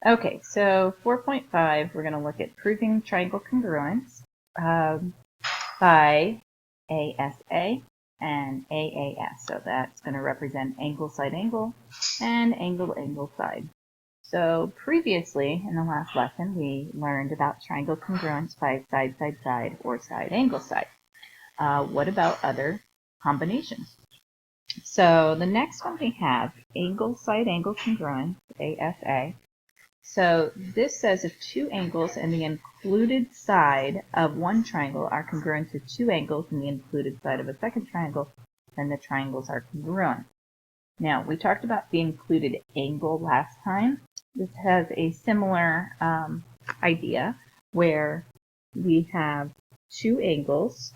Okay, so 4.5, we're going to look at proving triangle congruence by ASA and AAS. So that's going to represent angle, side, angle, and angle, angle, side. So previously, in the last lesson, we learned about triangle congruence by side, side, side, or side, angle, side. What about other combinations? So the next one we have angle, side, angle congruence, ASA. So this says if two angles in the included side of one triangle are congruent to two angles in the included side of a second triangle, then the triangles are congruent. Now, we talked about the included angle last time. This has a similar idea where we have two angles,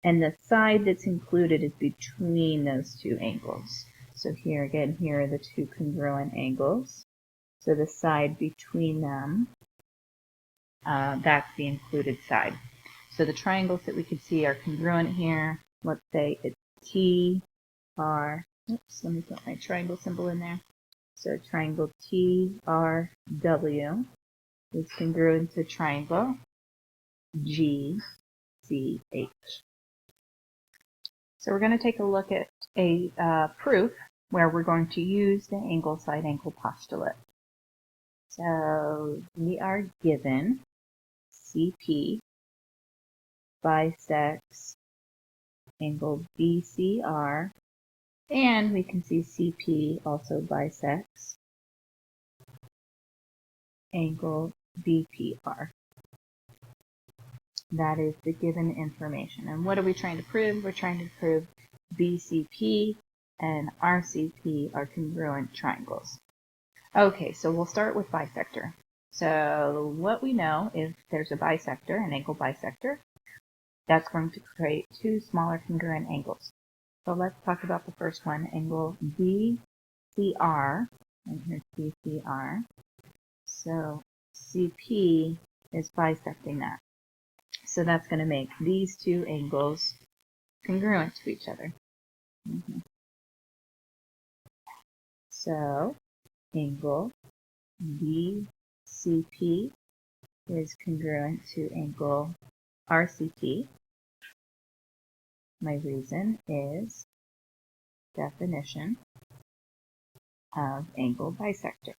and the side that's included is between those two angles. So here again, here are the two congruent angles. So the side between them, that's the included side. So the triangles that we can see are congruent here. Let's say it's T, R, oops, let me put my triangle symbol in there. So triangle T, R, W is congruent to triangle G, C, H. So we're going to take a look at a proof where we're going to use the angle, side, angle postulate. So we are given CP bisects angle BCR, and we can see CP also bisects angle BPR. That is the given information. And what are we trying to prove? We're trying to prove BCP and RCP are congruent triangles. Okay, so we'll start with bisector. So what we know is there's a bisector, an angle bisector, that's going to create two smaller congruent angles. So let's talk about the first one, angle BCR, and here's BCR. So CP is bisecting that. So that's going to make these two angles congruent to each other. So angle BCP is congruent to angle RCP. My reason is definition of angle bisector.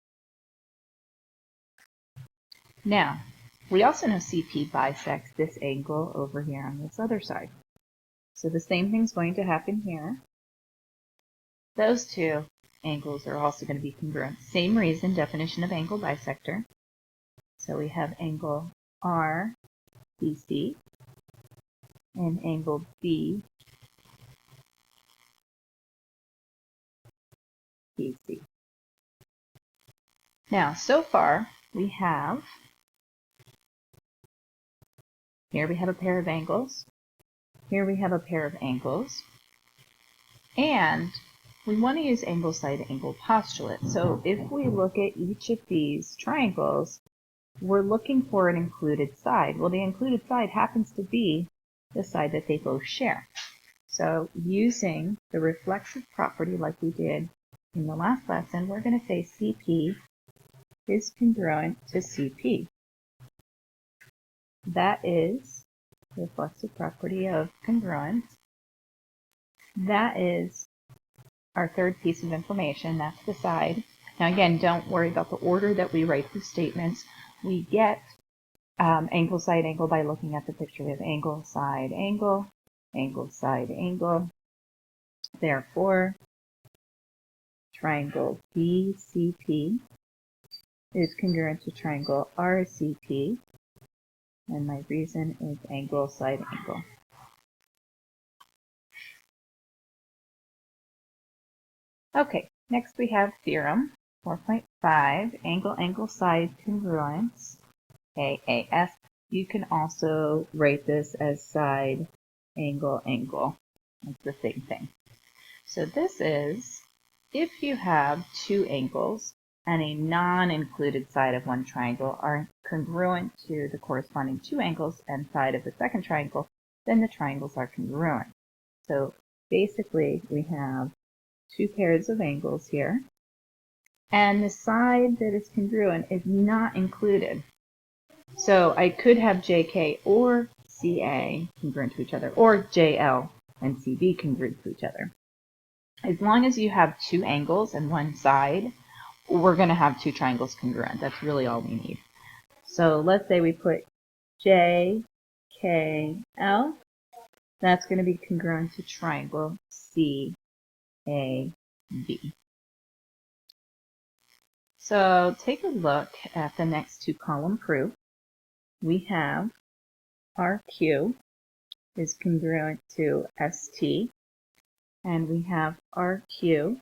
Now, we also know CP bisects this angle over here on this other side. So the same thing's going to happen here. Those two angles are also going to be congruent. Same reason, definition of angle bisector. So we have angle RBC and angle BBC. Now, so far, we have, here we have a pair of angles, here we have a pair of angles, and we want to use angle, side, angle postulate. So if we look at each of these triangles, we're looking for an included side. Well, the included side happens to be the side that they both share. So using the reflexive property like we did in the last lesson, we're going to say CP is congruent to CP. That is the reflexive property of congruence. That is our third piece of information. That's the side. Now again, don't worry about the order that we write these statements. We get angle, side, angle by looking at the picture. We have angle, side, angle, angle, side, angle. Therefore, triangle BCP is congruent to triangle RCP, and my reason is angle, side, angle. Okay, next we have theorem 4.5, angle, angle, side congruence, AAS. You can also write this as side, angle, angle. It's the same thing. So this is if you have two angles and a non-included side of one triangle are congruent to the corresponding two angles and side of the second triangle, then the triangles are congruent. So basically we have two pairs of angles here, and the side that is congruent is not included. So I could have JK or CA congruent to each other, or JL and CB congruent to each other. As long as you have two angles and one side, we're going to have two triangles congruent. That's really all we need. So let's say we put JKL. That's going to be congruent to triangle CAB. So take a look at the next two column proof. We have RQ is congruent to ST, and we have RQ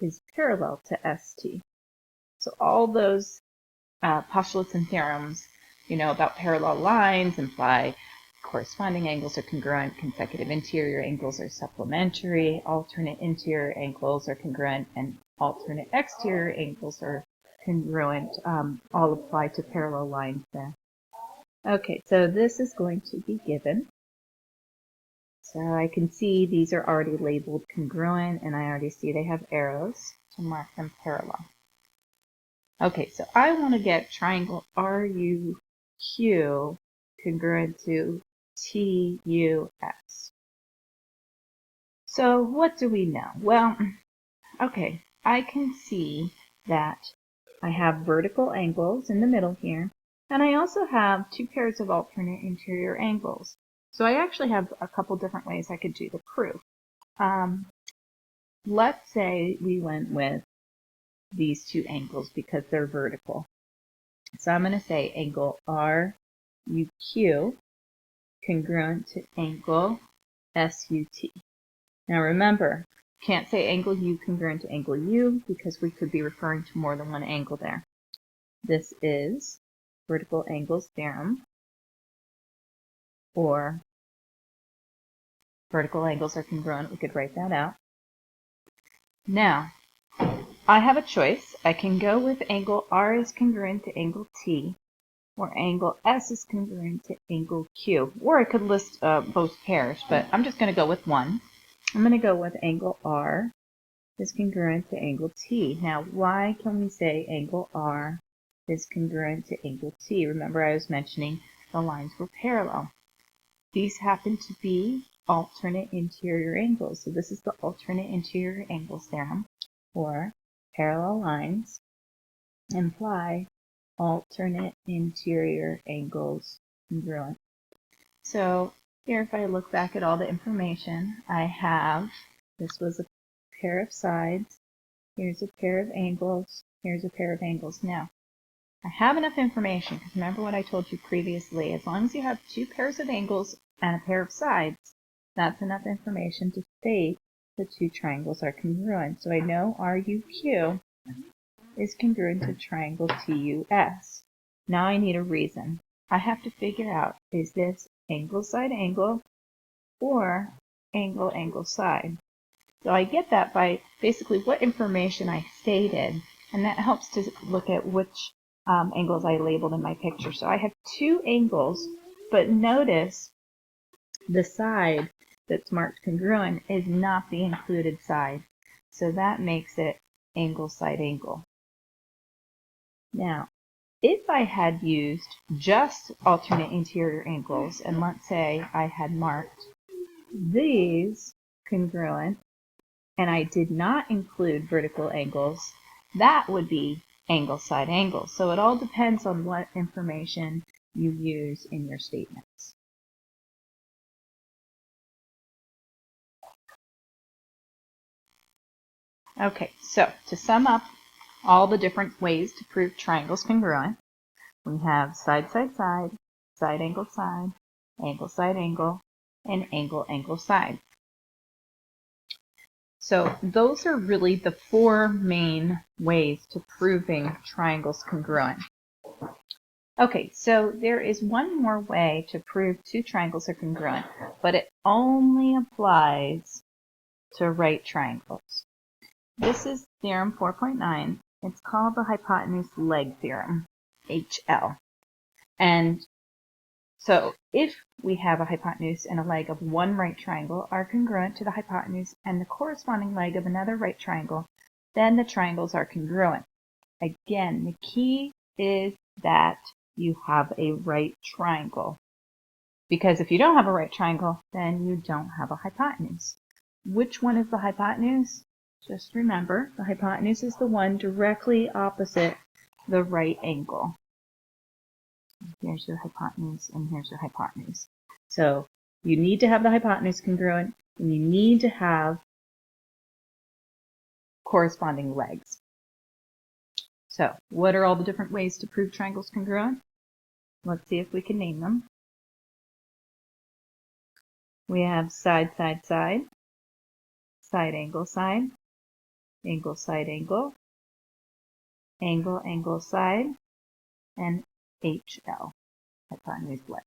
is parallel to ST. So all those postulates and theorems, about parallel lines imply corresponding angles are congruent, consecutive interior angles are supplementary, alternate interior angles are congruent, and alternate exterior angles are congruent, all apply to parallel lines there. Okay, so this is going to be given. So I can see these are already labeled congruent, and I already see they have arrows to mark them parallel. Okay, so I want to get triangle RUQ congruent to TUS. So what do we know? Well, okay, I can see that I have vertical angles in the middle here, and I also have two pairs of alternate interior angles. So I actually have a couple different ways I could do the proof. Let's say we went with these two angles because they're vertical. So I'm going to say angle RUQ congruent to angle SUT. Now remember, can't say angle U congruent to angle U because we could be referring to more than one angle there. This is vertical angles theorem, or vertical angles are congruent. We could write that out. Now, I have a choice. I can go with angle R is congruent to angle T, or angle S is congruent to angle Q. Or I could list both pairs, but I'm just going to go with one. I'm going to go with angle R is congruent to angle T. Now, why can we say angle R is congruent to angle T? Remember, I was mentioning the lines were parallel. These happen to be alternate interior angles. So this is the alternate interior angles theorem, or parallel lines imply alternate interior angles congruent. So here, if I look back at all the information, I have, this was a pair of sides, here's a pair of angles, here's a pair of angles. Now, I have enough information, because remember what I told you previously, as long as you have two pairs of angles and a pair of sides, that's enough information to state the two triangles are congruent. So I know RUQ is congruent to triangle TUS. Now I need a reason. I have to figure out, is this angle side angle or angle angle side? So I get that by basically what information I stated, and that helps to look at which angles I labeled in my picture. So I have two angles, but notice the side that's marked congruent is not the included side. So that makes it angle side angle. Now, if I had used just alternate interior angles, and let's say I had marked these congruent, and I did not include vertical angles, that would be angle side angle. So it all depends on what information you use in your statements. Okay, so to sum up all the different ways to prove triangles congruent, we have side, side, side, side, angle, side, angle, and angle, angle, side. So those are really the four main ways to proving triangles congruent. Okay, so there is one more way to prove two triangles are congruent, but it only applies to right triangles. This is theorem 4.9. It's called the hypotenuse leg theorem, HL. And so if we have a hypotenuse and a leg of one right triangle are congruent to the hypotenuse and the corresponding leg of another right triangle, then the triangles are congruent. Again, the key is that you have a right triangle. Because if you don't have a right triangle, then you don't have a hypotenuse. Which one is the hypotenuse? Just remember, the hypotenuse is the one directly opposite the right angle. Here's your hypotenuse, and here's your hypotenuse. So you need to have the hypotenuse congruent, and you need to have corresponding legs. So what are all the different ways to prove triangles congruent? Let's see if we can name them. We have side, side, side, side, angle, side, angle, side, angle, angle, angle, side, and HL, hypotenuse leg.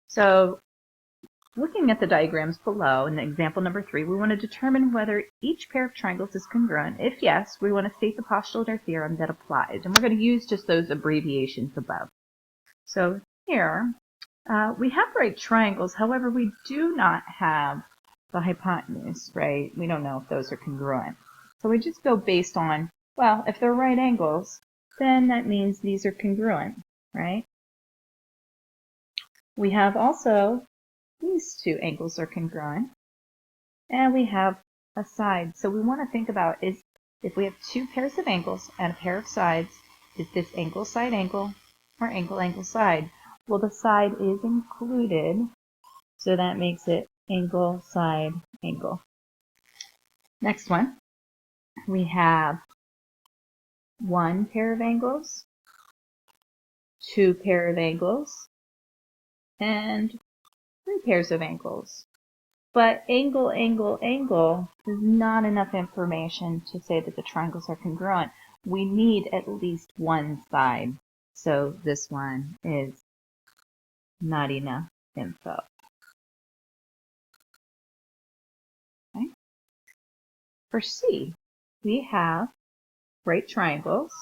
So looking at the diagrams below in example number 3, we want to determine whether each pair of triangles is congruent. If yes, we want to state the postulate or theorem that applies. And we're going to use just those abbreviations above. So here, we have right triangles. However, we do not have the hypotenuse, right? We don't know if those are congruent. So we just go based on, well, if they're right angles, then that means these are congruent, right? We have also these two angles are congruent, and we have a side. So we want to think about is if we have two pairs of angles and a pair of sides, is this angle, side, angle, or angle, angle, side? Well, the side is included, so that makes it angle, side, angle. Next one, we have one pair of angles, two pair of angles, and three pairs of angles. But angle, angle, angle is not enough information to say that the triangles are congruent. We need at least one side. So this one is not enough info. Okay. For C, we have right triangles,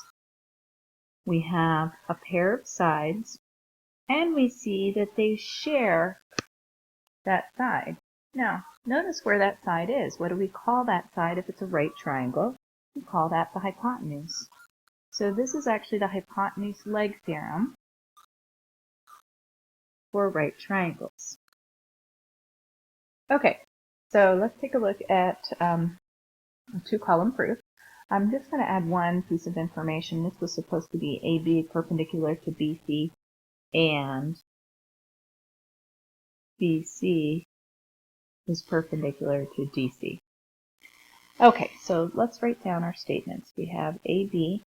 we have a pair of sides, and we see that they share that side. Now, notice where that side is. What do we call that side if it's a right triangle? We call that the hypotenuse. So this is actually the hypotenuse leg theorem for right triangles. Okay, so let's take a look at a two-column proof. I'm just going to add one piece of information. This was supposed to be AB perpendicular to BC and BC is perpendicular to DC. Okay, so let's write down our statements. We have AB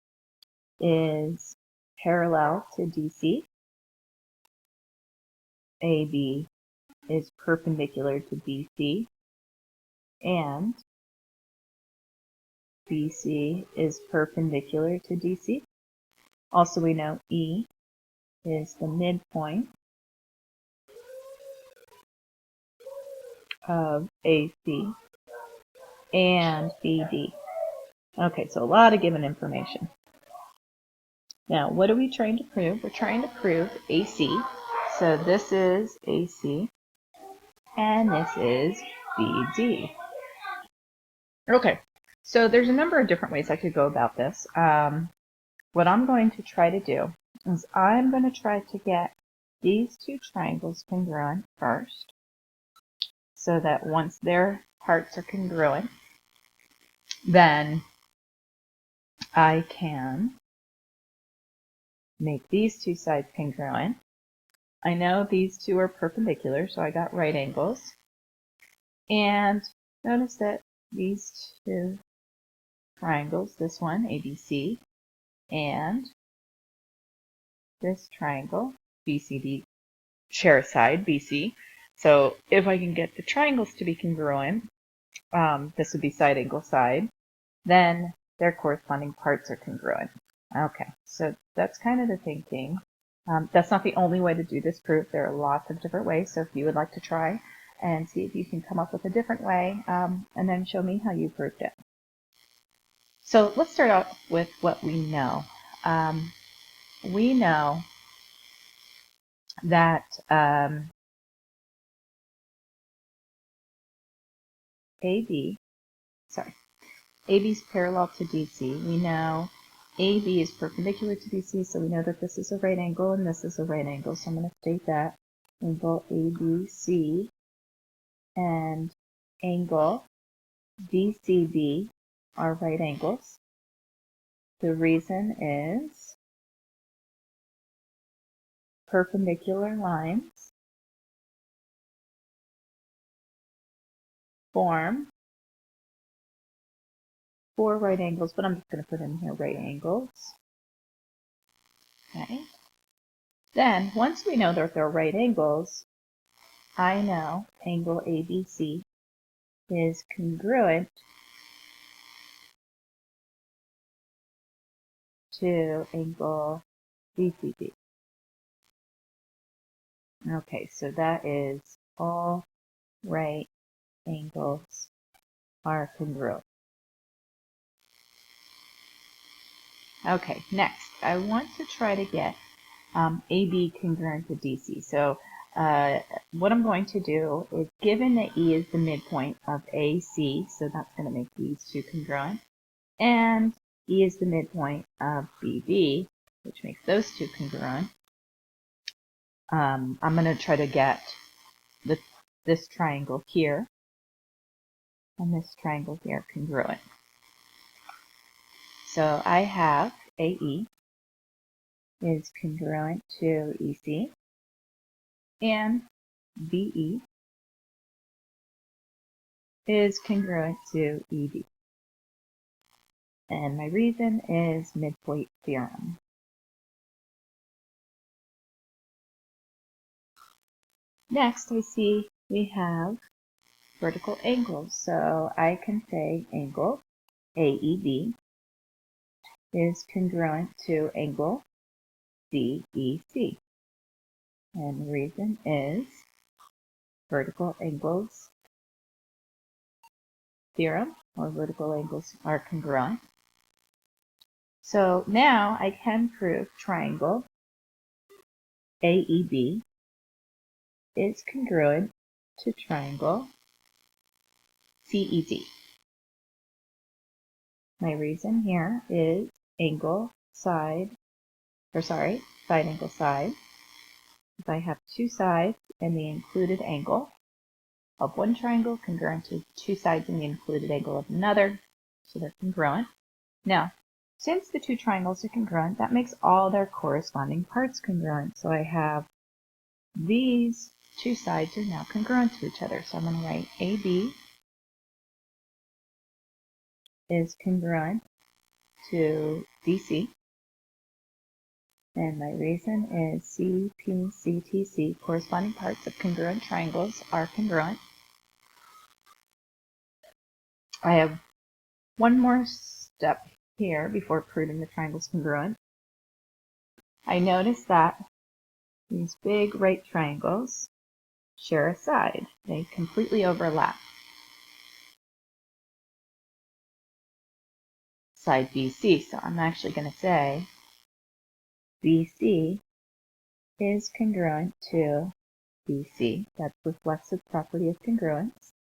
is parallel to DC. AB is perpendicular to BC. And BC is perpendicular to DC. Also, we know E is the midpoint of AC and BD. Okay, so a lot of given information. Now, what are we trying to prove? We're trying to prove AC. So this is AC, and this is BD. Okay, so there's a number of different ways I could go about this. What I'm going to try to do is I'm going to try to get these two triangles congruent first, so that once their parts are congruent, then I can make these two sides congruent. I know these two are perpendicular, so I got right angles. And notice that these two triangles, this one, ABC, and this triangle, BCD, share a side, BC. So if I can get the triangles to be congruent, this would be side, angle, side, then their corresponding parts are congruent. Okay, so that's kind of the thinking. That's not the only way to do this proof. There are lots of different ways, so if you would like to try and see if you can come up with a different way, and then show me how you proved it. So let's start out with what we know. We know that AB is parallel to DC. We know AB is perpendicular to DC, so we know that this is a right angle and this is a right angle. So I'm going to state that angle ABC and angle DCB are right angles. The reason is perpendicular lines form 4 right angles, but I'm just going to put in here right angles. Okay. Then, once we know that they're right angles, I know angle ABC is congruent to angle DCB. Okay, so that is all right angles are congruent. Okay, next, I want to try to get AB congruent to DC. So what I'm going to do is, given that E is the midpoint of AC, so that's going to make these two congruent, and E is the midpoint of BB, which makes those two congruent, I'm going to try to get this triangle here and this triangle here congruent. So I have AE is congruent to EC, and BE is congruent to EB. And my reason is midpoint theorem. Next, I see we have vertical angles. So I can say angle AEB is congruent to angle DEC. And the reason is vertical angles theorem, or vertical angles are congruent. So now I can prove triangle AEB is congruent to triangle CED. My reason here is side angle side. If I have two sides and the included angle of one triangle congruent to two sides and the included angle of another, so they're congruent. Now, since the two triangles are congruent, that makes all their corresponding parts congruent. So I have these two sides are now congruent to each other. So I'm going to write AB is congruent to DC. And my reason is CPCTC, corresponding parts of congruent triangles, are congruent. I have one more step here before proving the triangle's congruent. I notice that these big right triangles share a side. They completely overlap. Side BC, so I'm actually going to say BC is congruent to BC. That's reflexive property of congruence.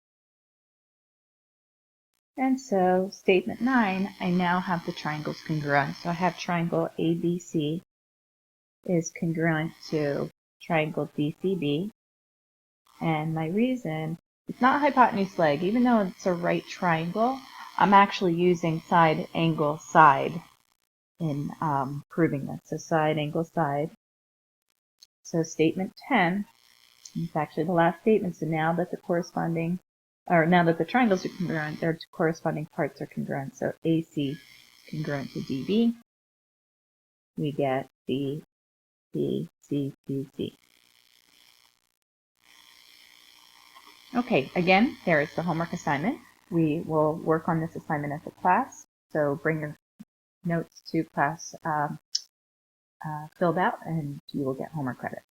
And so statement 9, I now have the triangles congruent. So I have triangle ABC is congruent to triangle DCB. And my reason, it's not hypotenuse leg. Even though it's a right triangle, I'm actually using side angle side in proving this. So side angle side. So statement 10, it's actually the last statement. So now that the triangles are congruent, their corresponding parts are congruent. So AC is congruent to DB. We get B, C, C, C, C. Okay, again, there is the homework assignment. We will work on this assignment as a class. So bring your notes to class filled out and you will get homework credit.